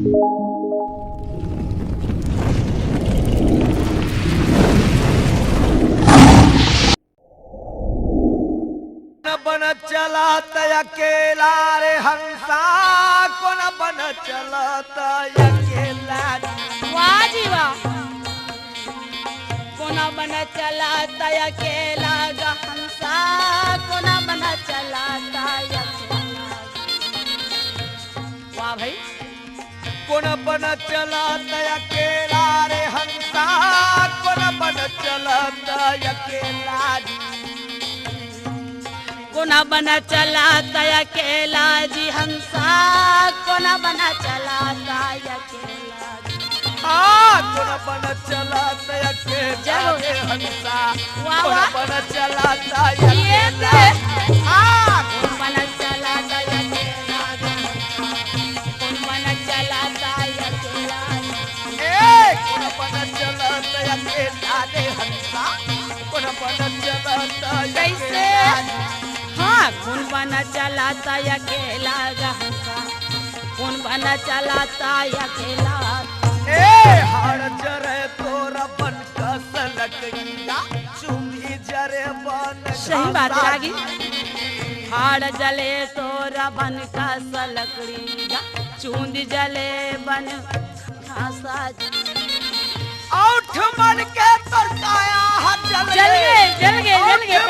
बन चलात अकेला रे हंसा कौन बन चलात अकेला। वाह जी वाह। कोना बन चलाता अकेला गा हंसा, कोना बन चलाता अकेला। वाह भाई। कौन बन चलात अकेला रे हंसा कौन बन चलात अकेला। कोना बना चलाता अकेला जी हंसा, कोना बना चलाता अकेला। कौन बन चलात अकेला रे हंसा कौन बन चलात अकेला। कौन बना चलाता अकेला, कौन बना चलाता अकेला। कौन बन चलात अकेला रे हंसा कौन बन चलात कैसे? अकेला। हाँ, कौन बना चलाता अकेला गा हंसा, कौन बना चलाता अकेला। हाड़ जरे तोरा बन का सलकड़ीगा चुमी जरे बन। सही बात है रागी। हाड़ जले तोरा बन का सलकड़ीगा चूंद जले बन घासा। औठ मन के तरकाया हाथ जल गए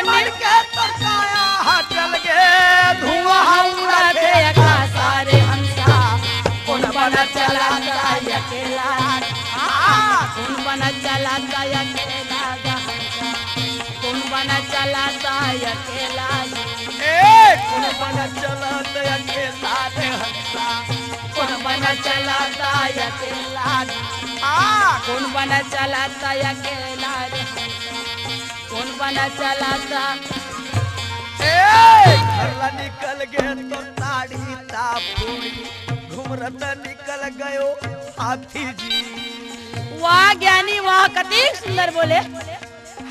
मन के तरकाया हाथ जल गए धुआं उड़ाते आकाशा रे हंसा, कौन बना चलाता अकेला। कौन बना चलाता अकेला गा हंसा, कौन बना चलाता अकेला। कौन बन चलात अकेला रे हंसा कौन बना चलाता अकेला। कौन बना चलाता अकेला रे हंसा, कौन बना चलाता। घरला निकल गए तो ताड़ी तापूरी घुमरत निकल गयो हाथी जी। वाह ज्ञानी वाह, कति सुंदर बोले।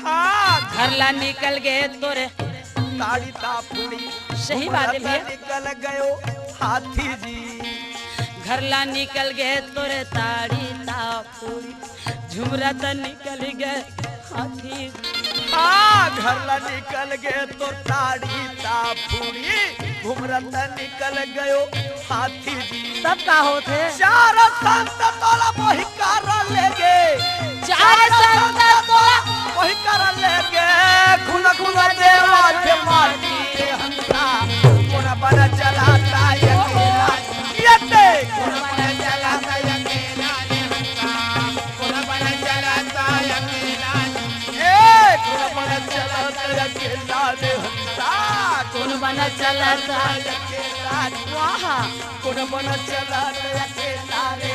हाँ घरला निकल गए तोरे ताड़ी तापूरी सही बात है भैया। निकल गयो हाथी जी। घरला निकल गए तोरे ताड़ी तापूरी झुमरत निकल गए हाथी। घरला निकल गए तो ताड़ी तापूरी घुमरत निकल गयो हाथी जी। सब का होते चार संत तोला वही कर ले गे। चार संत तोला वही कर ले गे खुला खुला देवा के माटी रे हंसा कौन बन चलाता अकेला। ये कौन बन चलाता अकेला रे हंसा कौन बन चलाता अकेला। कौन बन चलाता अकेला रे हंसा कौन बना चलाता अकेला। वाह। कौन बन चलाता अकेला रे